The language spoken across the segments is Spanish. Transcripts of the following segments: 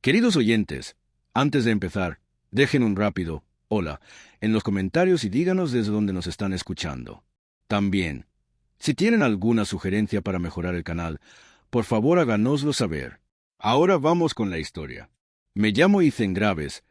Queridos oyentes, antes de empezar, dejen un rápido hola en los comentarios y díganos desde dónde nos están escuchando. También, si tienen alguna sugerencia para mejorar el canal, por favor háganoslo saber. Ahora vamos con la historia. Me llamo Ethan Graves,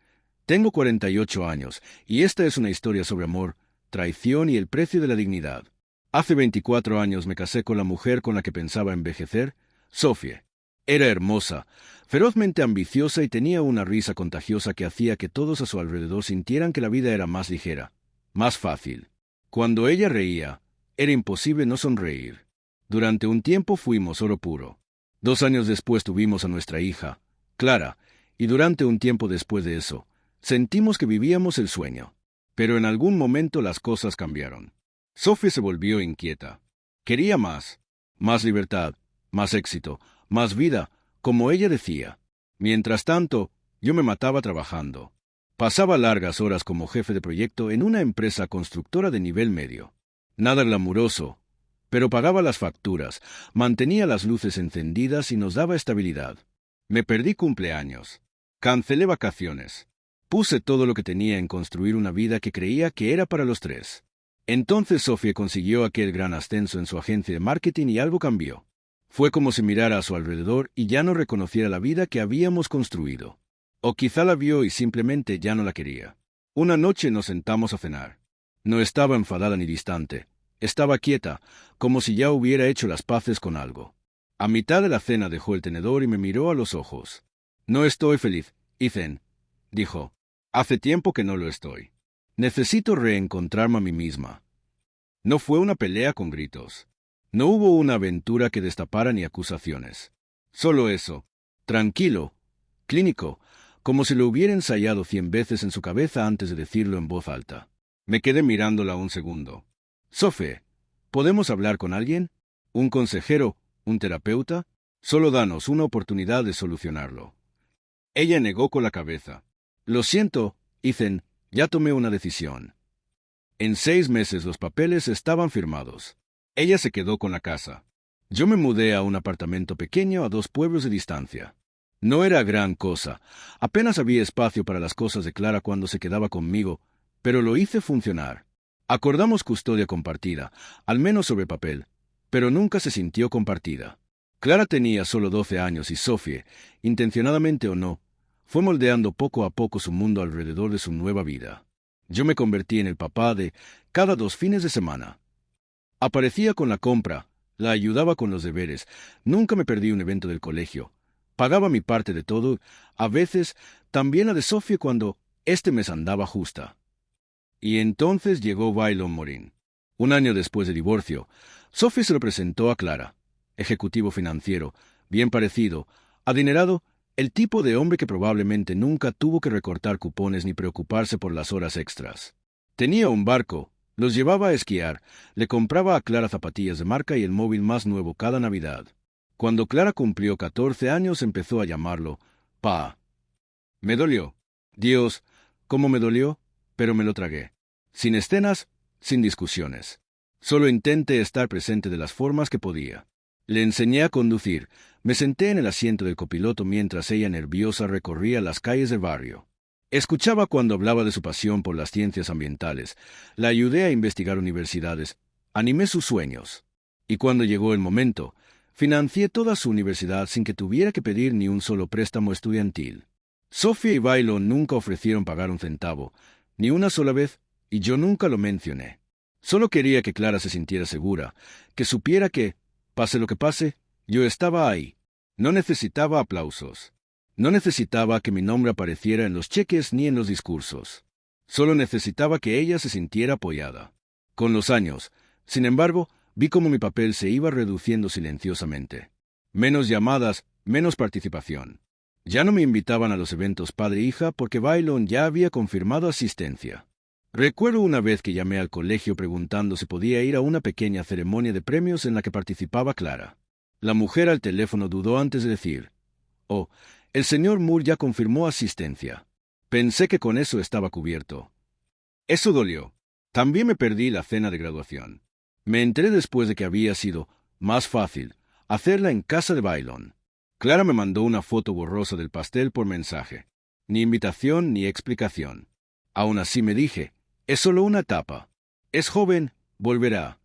tengo 48 años y esta es una historia sobre amor, traición y el precio de la dignidad. Hace 24 años me casé con la mujer con la que pensaba envejecer, Sophie. Era hermosa, ferozmente ambiciosa y tenía una risa contagiosa que hacía que todos a su alrededor sintieran que la vida era más ligera, más fácil. Cuando ella reía, era imposible no sonreír. Durante un tiempo fuimos oro puro. 2 años después tuvimos a nuestra hija, Clara, y durante un tiempo después de eso, sentimos que vivíamos el sueño. Pero en algún momento las cosas cambiaron. Sophie se volvió inquieta. Quería más libertad, más éxito, más vida, como ella decía. Mientras tanto, yo me mataba trabajando. Pasaba largas horas como jefe de proyecto en una empresa constructora de nivel medio. Nada glamuroso, pero pagaba las facturas, mantenía las luces encendidas y nos daba estabilidad. Me perdí cumpleaños. Cancelé vacaciones. Puse todo lo que tenía en construir una vida que creía que era para los tres. Entonces Sophie consiguió aquel gran ascenso en su agencia de marketing y algo cambió. Fue como si mirara a su alrededor y ya no reconociera la vida que habíamos construido. O quizá la vio y simplemente ya no la quería. Una noche nos sentamos a cenar. No estaba enfadada ni distante. Estaba quieta, como si ya hubiera hecho las paces con algo. A mitad de la cena dejó el tenedor y me miró a los ojos. No estoy feliz, Ethan, dijo. Hace tiempo que no lo estoy. Necesito reencontrarme a mí misma. No fue una pelea con gritos. No hubo una aventura que destapara ni acusaciones. Solo eso, tranquilo, clínico, como si lo hubiera ensayado 100 veces en su cabeza antes de decirlo en voz alta. Me quedé mirándola un segundo. Sophie, ¿podemos hablar con alguien? ¿Un consejero? ¿Un terapeuta? Solo danos una oportunidad de solucionarlo. Ella negó con la cabeza. Lo siento, Ethan, ya tomé una decisión. En 6 meses los papeles estaban firmados. Ella se quedó con la casa. Yo me mudé a un apartamento pequeño a 2 pueblos de distancia. No era gran cosa, apenas había espacio para las cosas de Clara cuando se quedaba conmigo, pero lo hice funcionar. Acordamos custodia compartida, al menos sobre papel, pero nunca se sintió compartida. Clara tenía solo 12 años y Sophie, intencionadamente o no, fue moldeando poco a poco su mundo alrededor de su nueva vida. Yo me convertí en el papá de cada 2 fines de semana. Aparecía con la compra, la ayudaba con los deberes, nunca me perdí un evento del colegio, pagaba mi parte de todo, a veces también la de Sophie cuando este mes andaba justa. Y entonces llegó Bailon Morin. 1 año después de divorcio, Sophie se lo presentó a Clara, ejecutivo financiero, bien parecido, adinerado, el tipo de hombre que probablemente nunca tuvo que recortar cupones ni preocuparse por las horas extras. Tenía un barco, los llevaba a esquiar, le compraba a Clara zapatillas de marca y el móvil más nuevo cada Navidad. Cuando Clara cumplió 14 años empezó a llamarlo Pa. Me dolió. Dios, cómo me dolió, pero me lo tragué. Sin escenas, sin discusiones. Solo intenté estar presente de las formas que podía. Le enseñé a conducir. Me senté en el asiento del copiloto mientras ella nerviosa recorría las calles del barrio. Escuchaba cuando hablaba de su pasión por las ciencias ambientales, la ayudé a investigar universidades, animé sus sueños. Y cuando llegó el momento, financié toda su universidad sin que tuviera que pedir ni un solo préstamo estudiantil. Sophie y Bailon nunca ofrecieron pagar un centavo, ni una sola vez, y yo nunca lo mencioné. Solo quería que Clara se sintiera segura, que supiera que, pase lo que pase, yo estaba ahí. No necesitaba aplausos. No necesitaba que mi nombre apareciera en los cheques ni en los discursos. Solo necesitaba que ella se sintiera apoyada. Con los años, sin embargo, vi cómo mi papel se iba reduciendo silenciosamente. Menos llamadas, menos participación. Ya no me invitaban a los eventos padre-hija porque Bailon ya había confirmado asistencia. Recuerdo una vez que llamé al colegio preguntando si podía ir a una pequeña ceremonia de premios en la que participaba Clara. La mujer al teléfono dudó antes de decir, «Oh, el señor Moore ya confirmó asistencia». Pensé que con eso estaba cubierto. Eso dolió. También me perdí la cena de graduación. Me enteré después de que había sido más fácil hacerla en casa de Bailon. Clara me mandó una foto borrosa del pastel por mensaje. Ni invitación ni explicación. Aún así me dije, es solo una etapa. Es joven, volverá.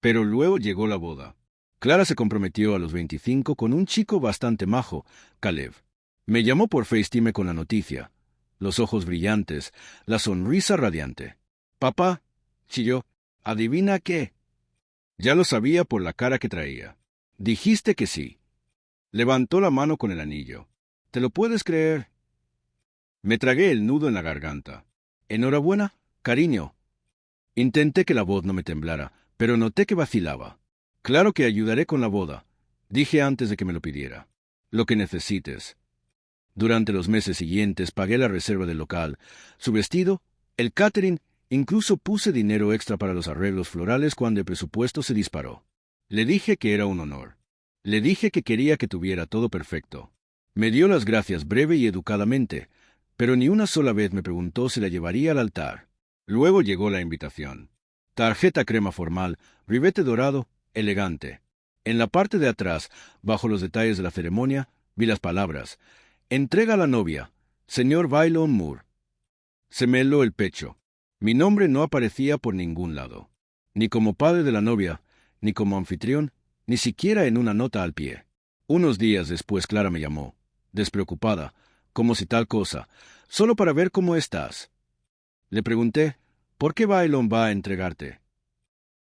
Pero luego llegó la boda. Clara se comprometió a los 25 con un chico bastante majo, Caleb. Me llamó por FaceTime con la noticia. Los ojos brillantes, la sonrisa radiante. Papá, chilló, ¿adivina qué? Ya lo sabía por la cara que traía. Dijiste que sí. Levantó la mano con el anillo. ¿Te lo puedes creer? Me tragué el nudo en la garganta. Enhorabuena, cariño. Intenté que la voz no me temblara, pero noté que vacilaba. Claro que ayudaré con la boda, dije antes de que me lo pidiera. Lo que necesites. Durante los meses siguientes pagué la reserva del local, su vestido, el catering, incluso puse dinero extra para los arreglos florales cuando el presupuesto se disparó. Le dije que era un honor. Le dije que quería que tuviera todo perfecto. Me dio las gracias breve y educadamente, pero ni una sola vez me preguntó si la llevaría al altar. Luego llegó la invitación. Tarjeta crema formal, ribete dorado, elegante. En la parte de atrás, bajo los detalles de la ceremonia, vi las palabras: entrega a la novia, señor Bailon Moore. Se me heló el pecho. Mi nombre no aparecía por ningún lado. Ni como padre de la novia, ni como anfitrión, ni siquiera en una nota al pie. Unos días después Clara me llamó, despreocupada, como si tal cosa, solo para ver cómo estás. Le pregunté, ¿por qué Bailon va a entregarte?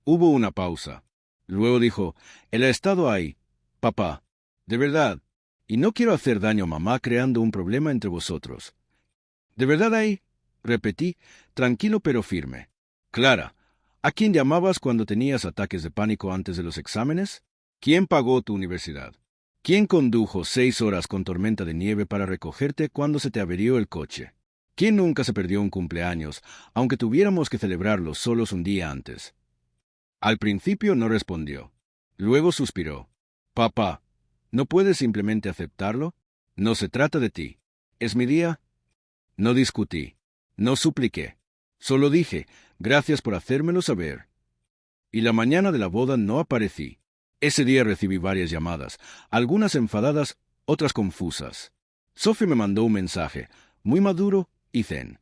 Hubo una pausa. Luego dijo, él ha estado ahí, papá, de verdad, y no quiero hacer daño a mamá creando un problema entre vosotros. ¿De verdad ahí? Repetí, tranquilo pero firme. Clara, ¿a quién llamabas cuando tenías ataques de pánico antes de los exámenes? ¿Quién pagó tu universidad? ¿Quién condujo 6 horas con tormenta de nieve para recogerte cuando se te averió el coche? ¿Quién nunca se perdió un cumpleaños, aunque tuviéramos que celebrarlo solos un día antes? Al principio no respondió. Luego suspiró. Papá, ¿no puedes simplemente aceptarlo? No se trata de ti. ¿Es mi día? No discutí. No supliqué. Solo dije, gracias por hacérmelo saber. Y la mañana de la boda no aparecí. Ese día recibí varias llamadas, algunas enfadadas, otras confusas. Sophie me mandó un mensaje, muy maduro y zen.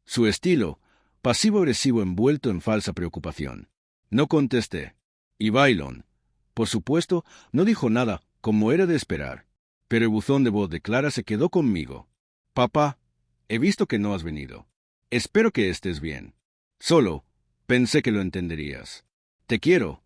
Su estilo, pasivo-agresivo envuelto en falsa preocupación. No contesté. Y Bailon, por supuesto, no dijo nada, como era de esperar. Pero el buzón de voz de Clara se quedó conmigo. Papá, he visto que no has venido. Espero que estés bien. Solo, pensé que lo entenderías. Te quiero.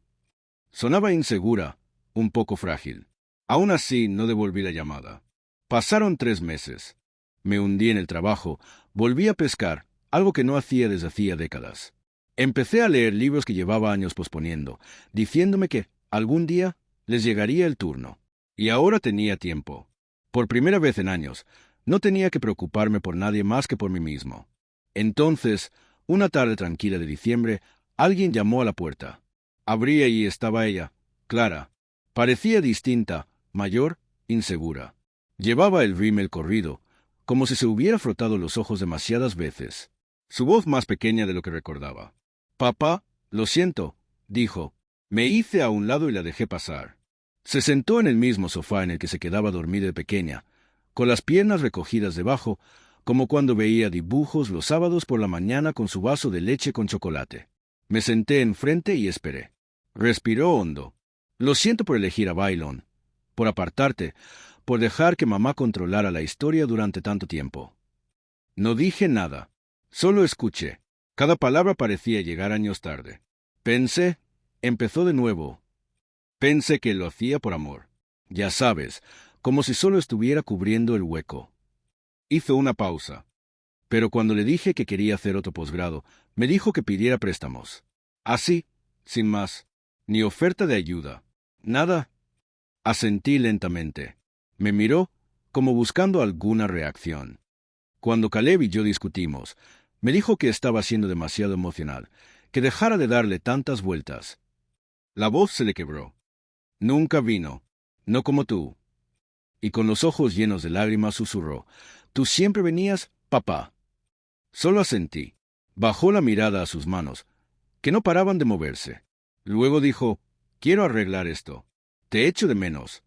Sonaba insegura, un poco frágil. Aún así, no devolví la llamada. Pasaron 3 meses. Me hundí en el trabajo, volví a pescar, algo que no hacía desde hacía décadas. Empecé a leer libros que llevaba años posponiendo, diciéndome que, algún día, les llegaría el turno. Y ahora tenía tiempo. Por primera vez en años, no tenía que preocuparme por nadie más que por mí mismo. Entonces, una tarde tranquila de diciembre, alguien llamó a la puerta. Abrí y estaba ella, Clara. Parecía distinta, mayor, insegura. Llevaba el rímel corrido, como si se hubiera frotado los ojos demasiadas veces. Su voz más pequeña de lo que recordaba. Papá, lo siento, dijo. Me hice a un lado y la dejé pasar. Se sentó en el mismo sofá en el que se quedaba dormida de pequeña, con las piernas recogidas debajo, como cuando veía dibujos los sábados por la mañana con su vaso de leche con chocolate. Me senté enfrente y esperé. Respiró hondo. Lo siento por elegir a Bailon, por apartarte, por dejar que mamá controlara la historia durante tanto tiempo. No dije nada, solo escuché. Cada palabra parecía llegar años tarde. Pensé, empezó de nuevo. Pensé que lo hacía por amor. Ya sabes, como si solo estuviera cubriendo el hueco. Hizo una pausa. Pero cuando le dije que quería hacer otro posgrado, me dijo que pidiera préstamos. Así, sin más. Ni oferta de ayuda. Nada. Asentí lentamente. Me miró, como buscando alguna reacción. Cuando Caleb y yo discutimos, me dijo que estaba siendo demasiado emocional, que dejara de darle tantas vueltas. La voz se le quebró. Nunca vino. No como tú. Y con los ojos llenos de lágrimas susurró. Tú siempre venías, papá. Solo asentí. Bajó la mirada a sus manos, que no paraban de moverse. Luego dijo, quiero arreglar esto. Te echo de menos.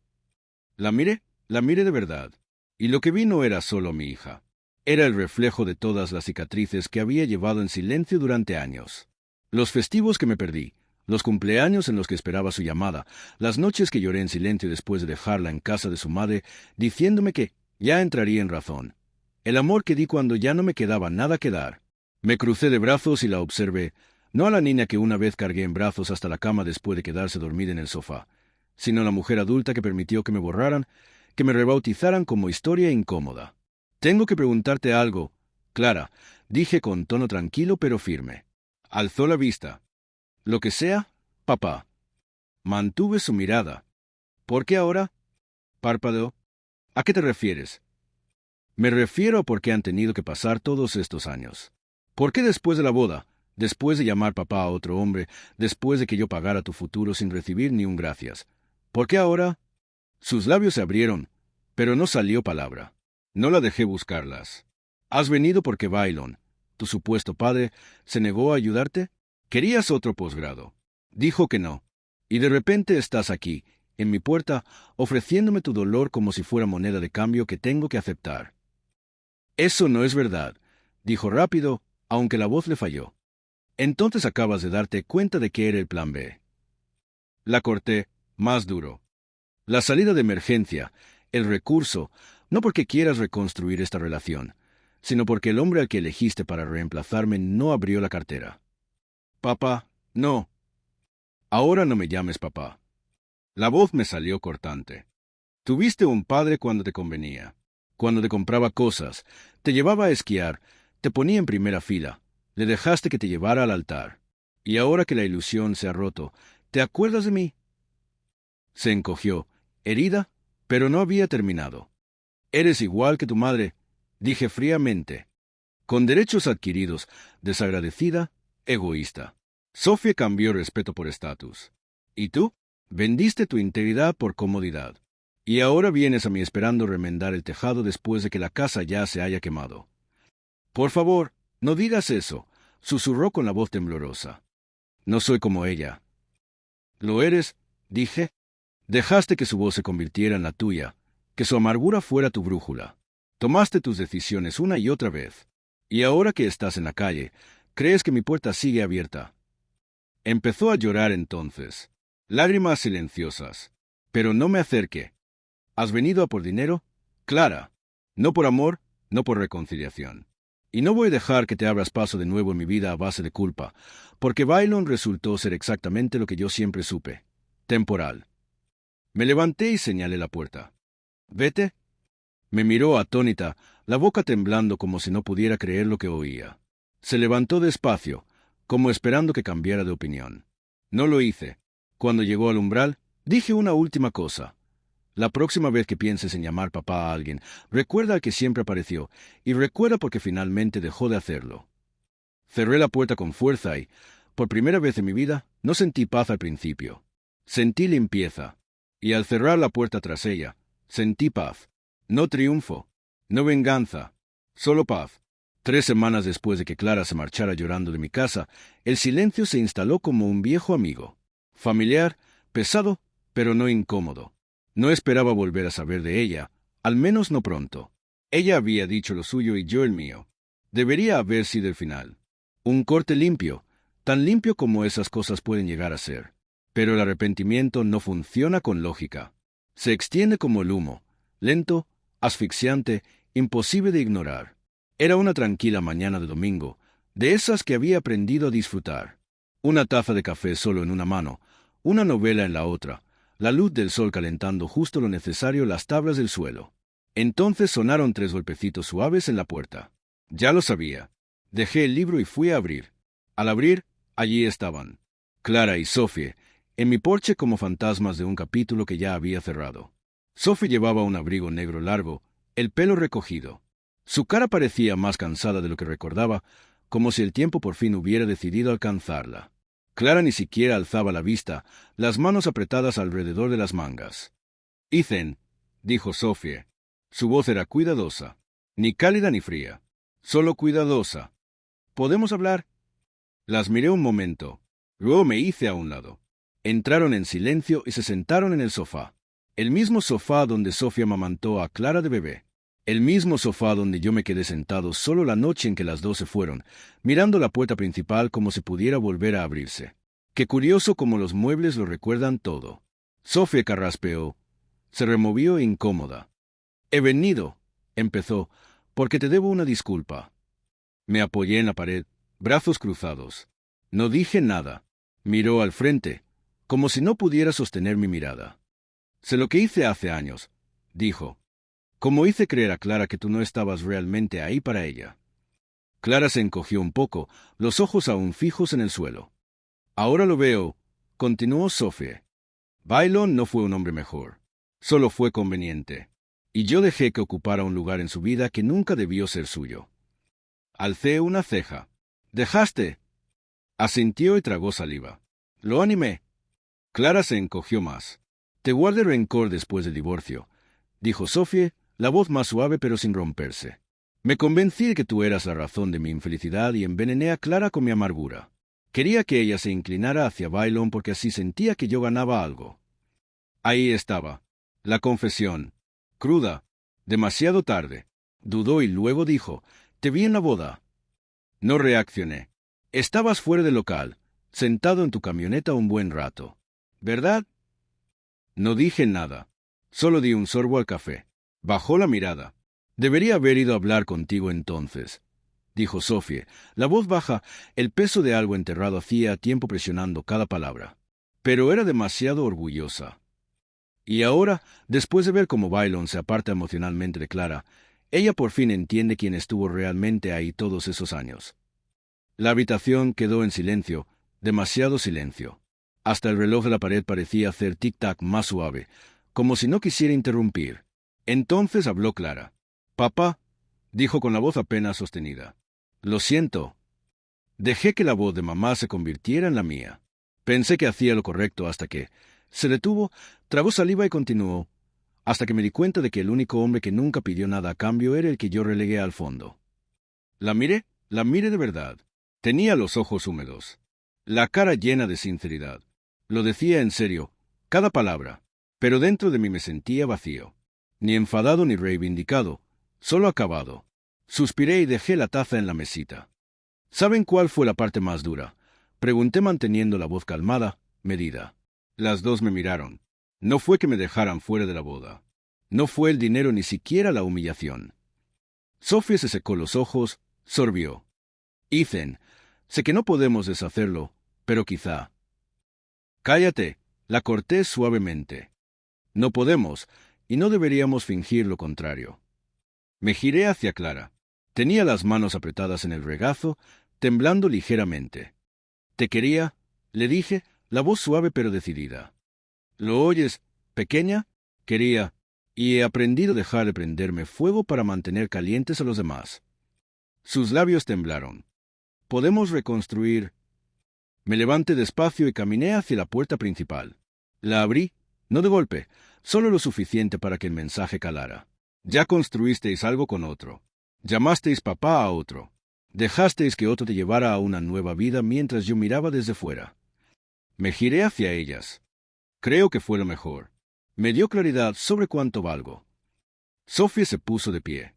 La miré de verdad. Y lo que vi no era solo mi hija. Era el reflejo de todas las cicatrices que había llevado en silencio durante años. Los festivos que me perdí, los cumpleaños en los que esperaba su llamada, las noches que lloré en silencio después de dejarla en casa de su madre, diciéndome que ya entraría en razón. El amor que di cuando ya no me quedaba nada que dar. Me crucé de brazos y la observé, no a la niña que una vez cargué en brazos hasta la cama después de quedarse dormida en el sofá, sino a la mujer adulta que permitió que me borraran, que me rebautizaran como historia incómoda. Tengo que preguntarte algo, Clara, dije con tono tranquilo pero firme. Alzó la vista. Lo que sea, papá. Mantuve su mirada. ¿Por qué ahora? Parpadeó. ¿A qué te refieres? Me refiero a por qué han tenido que pasar todos estos años. ¿Por qué después de la boda, después de llamar papá a otro hombre, después de que yo pagara tu futuro sin recibir ni un gracias? ¿Por qué ahora? Sus labios se abrieron, pero no salió palabra. No la dejé buscarlas. ¿Has venido porque Bailon, tu supuesto padre, se negó a ayudarte? ¿Querías otro posgrado? Dijo que no. Y de repente estás aquí, en mi puerta, ofreciéndome tu dolor como si fuera moneda de cambio que tengo que aceptar. Eso no es verdad, dijo rápido, aunque la voz le falló. Entonces acabas de darte cuenta de que era el plan B. La corté, más duro. La salida de emergencia, el recurso, no porque quieras reconstruir esta relación, sino porque el hombre al que elegiste para reemplazarme no abrió la cartera. Papá, no. Ahora no me llames papá. La voz me salió cortante. Tuviste un padre cuando te convenía, cuando te compraba cosas, te llevaba a esquiar, te ponía en primera fila, le dejaste que te llevara al altar. Y ahora que la ilusión se ha roto, ¿te acuerdas de mí? Se encogió, herida, pero no había terminado. Eres igual que tu madre, dije fríamente. Con derechos adquiridos, desagradecida, egoísta. Sofía cambió respeto por estatus. ¿Y tú? Vendiste tu integridad por comodidad. Y ahora vienes a mí esperando remendar el tejado después de que la casa ya se haya quemado. Por favor, no digas eso, susurró con la voz temblorosa. No soy como ella. ¿Lo eres? Dije. Dejaste que su voz se convirtiera en la tuya, que su amargura fuera tu brújula. Tomaste tus decisiones una y otra vez. Y ahora que estás en la calle, crees que mi puerta sigue abierta. Empezó a llorar entonces. Lágrimas silenciosas. Pero no me acerqué. ¿Has venido a por dinero? Clara. No por amor, no por reconciliación. Y no voy a dejar que te abras paso de nuevo en mi vida a base de culpa, porque Bailon resultó ser exactamente lo que yo siempre supe. Temporal. Me levanté y señalé la puerta. ¿Vete? Me miró atónita, la boca temblando como si no pudiera creer lo que oía. Se levantó despacio, como esperando que cambiara de opinión. No lo hice. Cuando llegó al umbral, dije una última cosa. La próxima vez que pienses en llamar papá a alguien, recuerda al que siempre apareció, y recuerda porque finalmente dejó de hacerlo. Cerré la puerta con fuerza y, por primera vez en mi vida, no sentí paz al principio. Sentí limpieza. Y al cerrar la puerta tras ella, sentí paz. No triunfo, no venganza, solo paz. 3 semanas después de que Clara se marchara llorando de mi casa, el silencio se instaló como un viejo amigo. Familiar, pesado, pero no incómodo. No esperaba volver a saber de ella, al menos no pronto. Ella había dicho lo suyo y yo el mío. Debería haber sido el final. Un corte limpio, tan limpio como esas cosas pueden llegar a ser. Pero el arrepentimiento no funciona con lógica. Se extiende como el humo, lento, asfixiante, imposible de ignorar. Era una tranquila mañana de domingo, de esas que había aprendido a disfrutar. Una taza de café solo en una mano, una novela en la otra, la luz del sol calentando justo lo necesario las tablas del suelo. Entonces sonaron 3 golpecitos suaves en la puerta. Ya lo sabía. Dejé el libro y fui a abrir. Al abrir, allí estaban Clara y Sophie, en mi porche como fantasmas de un capítulo que ya había cerrado. Sophie llevaba un abrigo negro largo, el pelo recogido. Su cara parecía más cansada de lo que recordaba, como si el tiempo por fin hubiera decidido alcanzarla. Clara ni siquiera alzaba la vista, las manos apretadas alrededor de las mangas. «Ethan», dijo Sophie. Su voz era cuidadosa, ni cálida ni fría, solo cuidadosa. «¿Podemos hablar?» Las miré un momento, luego me hice a un lado. Entraron en silencio y se sentaron en el sofá. El mismo sofá donde Sofía amamantó a Clara de bebé. El mismo sofá donde yo me quedé sentado solo la noche en que las dos se fueron, mirando la puerta principal como si pudiera volver a abrirse. Qué curioso como los muebles lo recuerdan todo. Sofía carraspeó. Se removió incómoda. He venido, empezó, porque te debo una disculpa. Me apoyé en la pared, brazos cruzados. No dije nada. Miró al frente, como si no pudiera sostener mi mirada. Sé lo que hice hace años, dijo. Como hice creer a Clara que tú no estabas realmente ahí para ella. Clara se encogió un poco, los ojos aún fijos en el suelo. Ahora lo veo, continuó Sophie. Bailon no fue un hombre mejor. Solo fue conveniente. Y yo dejé que ocupara un lugar en su vida que nunca debió ser suyo. Alcé una ceja. ¿Dejaste? Asintió y tragó saliva. Lo animé. Clara se encogió más. Te guardé rencor después del divorcio, dijo Sophie, la voz más suave pero sin romperse. Me convencí de que tú eras la razón de mi infelicidad y envenené a Clara con mi amargura. Quería que ella se inclinara hacia Bailon porque así sentía que yo ganaba algo. Ahí estaba. La confesión. Cruda. Demasiado tarde. Dudó y luego dijo, te vi en la boda. No reaccioné. Estabas fuera del local, sentado en tu camioneta un buen rato. ¿Verdad? No dije nada. Solo di un sorbo al café. Bajó la mirada. Debería haber ido a hablar contigo entonces, dijo Sophie, la voz baja, el peso de algo enterrado hacía tiempo presionando cada palabra. Pero era demasiado orgullosa. Y ahora, después de ver cómo Bailon se aparta emocionalmente de Clara, ella por fin entiende quién estuvo realmente ahí todos esos años. La habitación quedó en silencio, demasiado silencio. Hasta el reloj de la pared parecía hacer tic-tac más suave, como si no quisiera interrumpir. Entonces habló Clara. «Papá», dijo con la voz apenas sostenida. «Lo siento». Dejé que la voz de mamá se convirtiera en la mía. Pensé que hacía lo correcto hasta que se detuvo, tragó saliva y continuó, hasta que me di cuenta de que el único hombre que nunca pidió nada a cambio era el que yo relegué al fondo. La miré de verdad. Tenía los ojos húmedos, la cara llena de sinceridad. Lo decía en serio, cada palabra, pero dentro de mí me sentía vacío. Ni enfadado ni reivindicado, solo acabado. Suspiré y dejé la taza en la mesita. ¿Saben cuál fue la parte más dura? Pregunté manteniendo la voz calmada, medida. Las dos me miraron. No fue que me dejaran fuera de la boda. No fue el dinero ni siquiera la humillación. Sophie se secó los ojos, sorbió. Ethan, sé que no podemos deshacerlo, pero quizá. Cállate, la corté suavemente. No podemos, y no deberíamos fingir lo contrario. Me giré hacia Clara. Tenía las manos apretadas en el regazo, temblando ligeramente. «Te quería», le dije, la voz suave pero decidida. «¿Lo oyes, pequeña?» Quería, y he aprendido a dejar de prenderme fuego para mantener calientes a los demás. Sus labios temblaron. «¿Podemos reconstruir?» Me levanté despacio y caminé hacia la puerta principal. La abrí, no de golpe, solo lo suficiente para que el mensaje calara. «Ya construisteis algo con otro. Llamasteis papá a otro. Dejasteis que otro te llevara a una nueva vida mientras yo miraba desde fuera». Me giré hacia ellas. Creo que fue lo mejor. Me dio claridad sobre cuánto valgo. Sophie se puso de pie.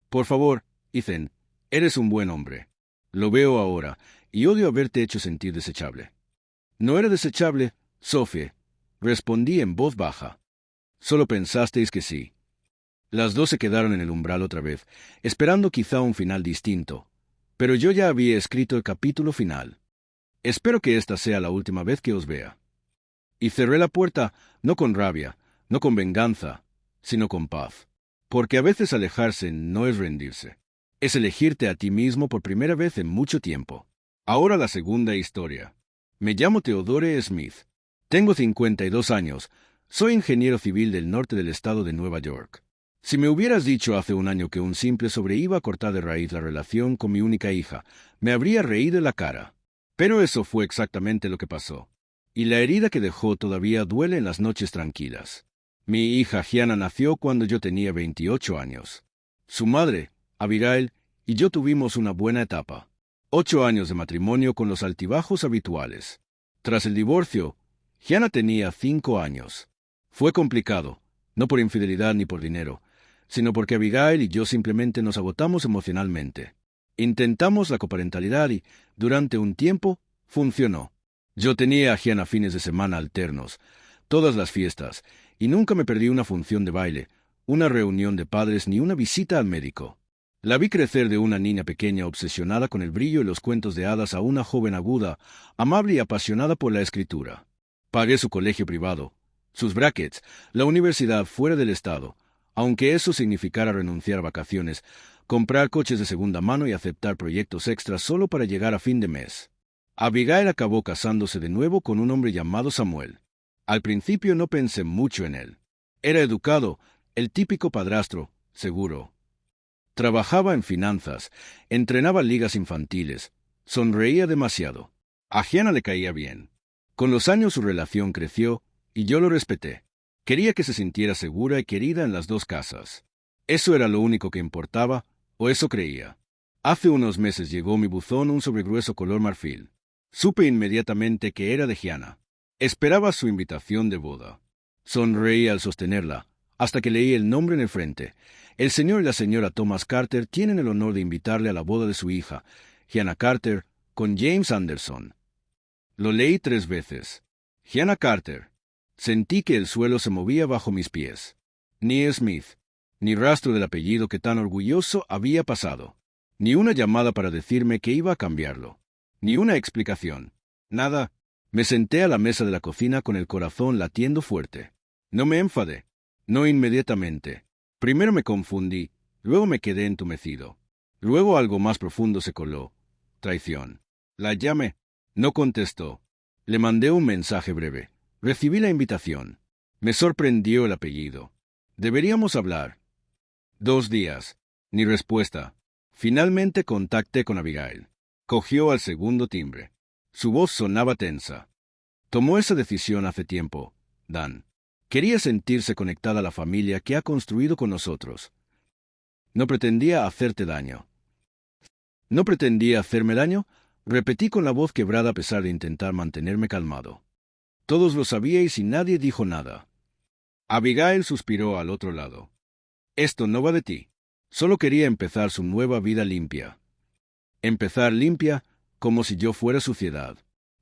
«Por favor, Ethan, eres un buen hombre. Lo veo ahora, y odio haberte hecho sentir desechable». «No era desechable, Sophie», respondí en voz baja. «Solo pensasteis que sí». Las dos se quedaron en el umbral otra vez, esperando quizá un final distinto, pero yo ya había escrito el capítulo final. «Espero que esta sea la última vez que os vea». Y cerré la puerta, no con rabia, no con venganza, sino con paz. Porque a veces alejarse no es rendirse. Es elegirte a ti mismo por primera vez en mucho tiempo. Ahora la segunda historia. Me llamo Theodore Smith. Tengo 52 años. Soy ingeniero civil del norte del estado de Nueva York. Si me hubieras dicho hace un año que un simple sobre iba a cortar de raíz la relación con mi única hija, me habría reído en la cara. Pero eso fue exactamente lo que pasó. Y la herida que dejó todavía duele en las noches tranquilas. Mi hija Gianna nació cuando yo tenía 28 años. Su madre, Abigail, y yo tuvimos una buena etapa. 8 años de matrimonio con los altibajos habituales. Tras el divorcio, Gianna tenía 5 años. Fue complicado, no por infidelidad ni por dinero, sino porque Abigail y yo simplemente nos agotamos emocionalmente. Intentamos la coparentalidad y, durante un tiempo, funcionó. Yo tenía a Gianna fines de semana alternos, todas las fiestas, y nunca me perdí una función de baile, una reunión de padres ni una visita al médico. La vi crecer de una niña pequeña obsesionada con el brillo y los cuentos de hadas a una joven aguda, amable y apasionada por la escritura. Pagué su colegio privado, sus brackets, la universidad fuera del estado, aunque eso significara renunciar a vacaciones, comprar coches de segunda mano y aceptar proyectos extras solo para llegar a fin de mes. Abigail acabó casándose de nuevo con un hombre llamado Samuel. Al principio no pensé mucho en él. Era educado, el típico padrastro, seguro. Trabajaba en finanzas, entrenaba ligas infantiles, sonreía demasiado. A Gianna le caía bien. Con los años su relación creció, y yo lo respeté. Quería que se sintiera segura y querida en las dos casas. Eso era lo único que importaba, o eso creía. Hace unos meses llegó mi buzón un sobregrueso color marfil. Supe inmediatamente que era de Gianna. Esperaba su invitación de boda. Sonreí al sostenerla, hasta que leí el nombre en el frente. El señor y la señora Thomas Carter tienen el honor de invitarle a la boda de su hija, Gianna Carter, con James Anderson. Lo leí 3 veces. Gianna Carter. Sentí que el suelo se movía bajo mis pies. Ni Smith, ni rastro del apellido que tan orgulloso había pasado. Ni una llamada para decirme que iba a cambiarlo. Ni una explicación. Nada. Me senté a la mesa de la cocina con el corazón latiendo fuerte. No me enfadé. No inmediatamente. Primero me confundí, luego me quedé entumecido. Luego algo más profundo se coló. Traición. La llamé. No contestó. Le mandé un mensaje breve. Recibí la invitación. Me sorprendió el apellido. Deberíamos hablar. 2 días. Ni respuesta. Finalmente contacté con Abigail. Cogió al segundo timbre. Su voz sonaba tensa. Tomó esa decisión hace tiempo, Dan. Quería sentirse conectada a la familia que ha construido con nosotros. No pretendía hacerte daño. ¿No pretendía hacerme daño? Repetí con la voz quebrada a pesar de intentar mantenerme calmado. Todos lo sabíais y nadie dijo nada. Abigail suspiró al otro lado. Esto no va de ti. Solo quería empezar su nueva vida limpia. Empezar limpia, como si yo fuera suciedad.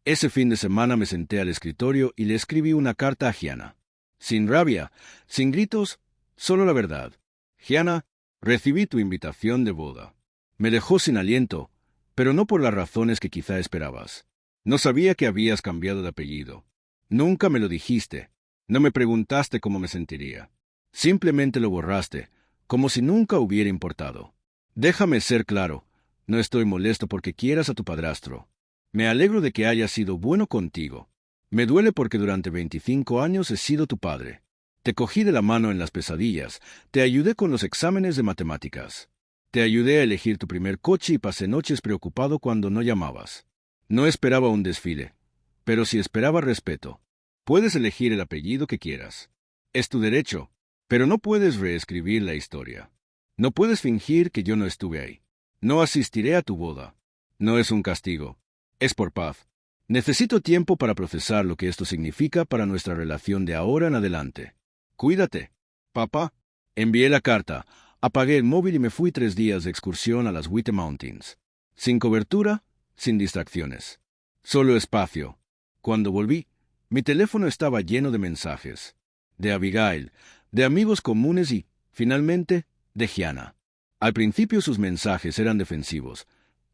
Ese fin de semana me senté al escritorio y le escribí una carta a Gianna. Sin rabia, sin gritos, solo la verdad. Gianna, recibí tu invitación de boda. Me dejó sin aliento, pero no por las razones que quizá esperabas. No sabía que habías cambiado de apellido. Nunca me lo dijiste. No me preguntaste cómo me sentiría. Simplemente lo borraste, como si nunca hubiera importado. Déjame ser claro, no estoy molesto porque quieras a tu padrastro. Me alegro de que haya sido bueno contigo. Me duele porque durante 25 años he sido tu padre. Te cogí de la mano en las pesadillas, te ayudé con los exámenes de matemáticas. Te ayudé a elegir tu primer coche y pasé noches preocupado cuando no llamabas. No esperaba un desfile, pero sí esperaba respeto. Puedes elegir el apellido que quieras. Es tu derecho, pero no puedes reescribir la historia. No puedes fingir que yo no estuve ahí. No asistiré a tu boda. No es un castigo. Es por paz. Necesito tiempo para procesar lo que esto significa para nuestra relación de ahora en adelante. Cuídate. Papá. Envié la carta, apagué el móvil y me fui 3 días de excursión a las White Mountains. Sin cobertura, sin distracciones. Solo espacio. Cuando volví, mi teléfono estaba lleno de mensajes. De Abigail, de amigos comunes y, finalmente, de Gianna. Al principio sus mensajes eran defensivos.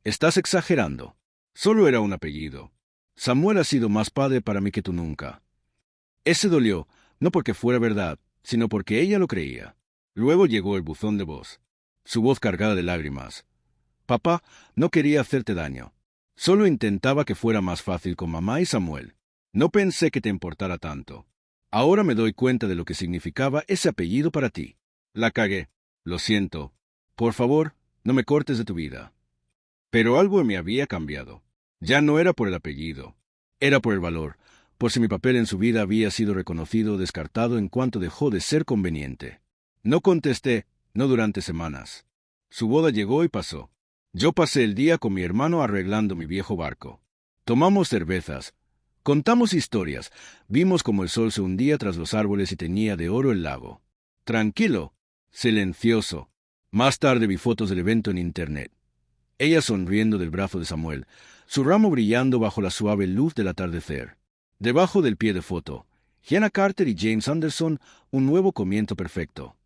Estás exagerando. Solo era un apellido. Samuel ha sido más padre para mí que tú nunca. Ese dolió, no porque fuera verdad, sino porque ella lo creía. Luego llegó el buzón de voz. Su voz cargada de lágrimas. Papá, no quería hacerte daño. Solo intentaba que fuera más fácil con mamá y Samuel. No pensé que te importara tanto. Ahora me doy cuenta de lo que significaba ese apellido para ti. La cagué. Lo siento. Por favor, no me cortes de tu vida. Pero algo me había cambiado. Ya no era por el apellido. Era por el valor, por si mi papel en su vida había sido reconocido o descartado en cuanto dejó de ser conveniente. No contesté, no durante semanas. Su boda llegó y pasó. Yo pasé el día con mi hermano arreglando mi viejo barco. Tomamos cervezas, Contamos historias. Vimos cómo el sol se hundía tras los árboles y teñía de oro el lago. Tranquilo, silencioso. Más tarde vi fotos del evento en internet. Ella sonriendo del brazo de Samuel, su ramo brillando bajo la suave luz del atardecer. Debajo del pie de foto, Gianna Carter y James Anderson, un nuevo comienzo perfecto.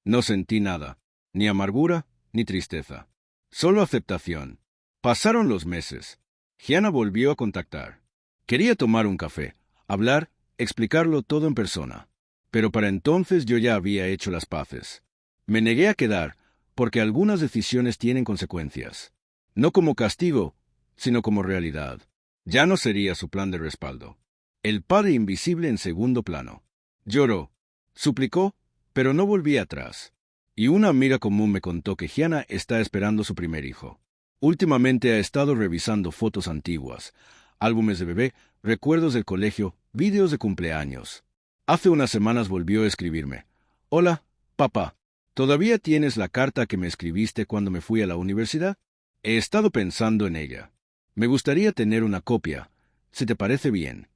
No sentí nada, ni amargura, ni tristeza. Solo aceptación. Pasaron los meses. Gianna volvió a contactar. Quería tomar un café, hablar, explicarlo todo en persona. Pero para entonces yo ya había hecho las paces. Me negué a quedar, porque algunas decisiones tienen consecuencias. No como castigo, sino como realidad. Ya no sería su plan de respaldo. El padre invisible en segundo plano. Lloró, suplicó, pero no volví atrás. Y una amiga común me contó que Gianna está esperando su primer hijo. Últimamente ha estado revisando fotos antiguas, álbumes de bebé, recuerdos del colegio, vídeos de cumpleaños. Hace unas semanas volvió a escribirme. Hola, papá. ¿Todavía tienes la carta que me escribiste cuando me fui a la universidad? He estado pensando en ella. Me gustaría tener una copia, si te parece bien.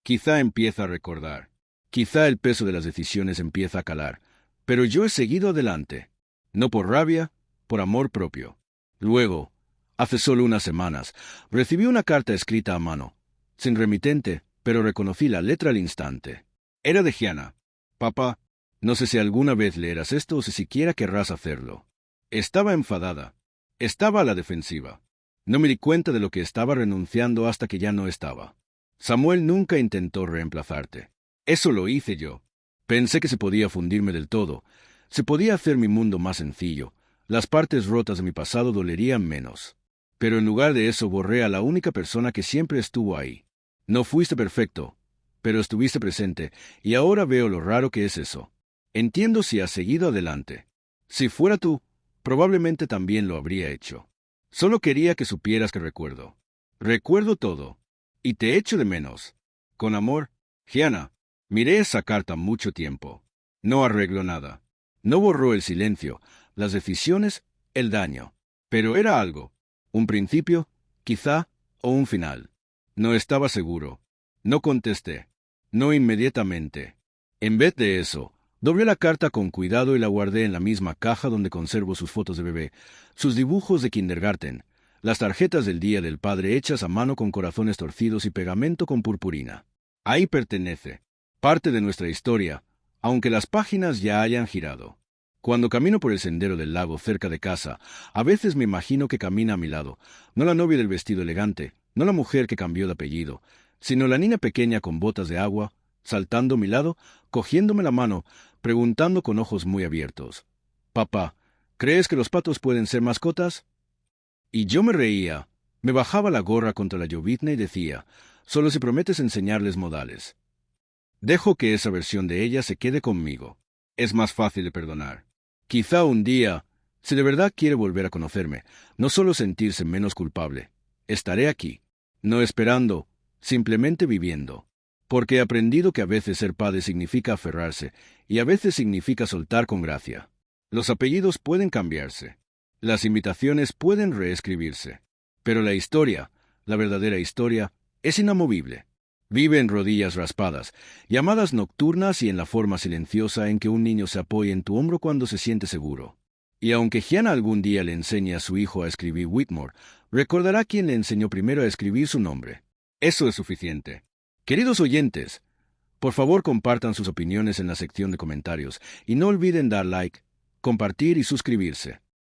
Quizá empieza a recordar. Quizá el peso de las decisiones empieza a calar. Pero yo he seguido adelante. No por rabia, por amor propio. Luego, hace solo unas semanas, recibí una carta escrita a mano. Sin remitente, pero reconocí la letra al instante. Era de Gianna. Papá, no sé si alguna vez leerás esto o si siquiera querrás hacerlo. Estaba enfadada. Estaba a la defensiva. No me di cuenta de lo que estaba renunciando hasta que ya no estaba. Samuel nunca intentó reemplazarte. Eso lo hice yo. Pensé que se podía fundirme del todo. Se podía hacer mi mundo más sencillo. Las partes rotas de mi pasado dolerían menos. Pero en lugar de eso borré a la única persona que siempre estuvo ahí. No fuiste perfecto, pero estuviste presente, y ahora veo lo raro que es eso. Entiendo si has seguido adelante. Si fuera tú, probablemente también lo habría hecho. Solo quería que supieras que recuerdo. Recuerdo todo. Y te echo de menos. Con amor, Gianna. Miré esa carta mucho tiempo. No arregló nada. No borró el silencio, las decisiones, el daño. Pero era algo. Un principio, quizá, o un final. No estaba seguro. No contesté. No inmediatamente. En vez de eso, doblé la carta con cuidado y la guardé en la misma caja donde conservo sus fotos de bebé, sus dibujos de kindergarten, las tarjetas del Día del Padre hechas a mano con corazones torcidos y pegamento con purpurina. Ahí pertenece. Parte de nuestra historia, aunque las páginas ya hayan girado. Cuando camino por el sendero del lago cerca de casa, a veces me imagino que camina a mi lado, no la novia del vestido elegante, no la mujer que cambió de apellido, sino la niña pequeña con botas de agua, saltando a mi lado, cogiéndome la mano, preguntando con ojos muy abiertos. Papá, ¿crees que los patos pueden ser mascotas? Y yo me reía, me bajaba la gorra contra la llovizna y decía, solo si prometes enseñarles modales. Dejo que esa versión de ella se quede conmigo. Es más fácil de perdonar. Quizá un día, si de verdad quiere volver a conocerme, no solo sentirse menos culpable, estaré aquí, no esperando, simplemente viviendo. Porque he aprendido que a veces ser padre significa aferrarse, y a veces significa soltar con gracia. Los apellidos pueden cambiarse. Las invitaciones pueden reescribirse. Pero la historia, la verdadera historia, es inamovible. Vive en rodillas raspadas, llamadas nocturnas y en la forma silenciosa en que un niño se apoya en tu hombro cuando se siente seguro. Y aunque Gianna algún día le enseñe a su hijo a escribir Whitmore, recordará quién le enseñó primero a escribir su nombre. Eso es suficiente. Queridos oyentes, por favor compartan sus opiniones en la sección de comentarios y no olviden dar like, compartir y suscribirse.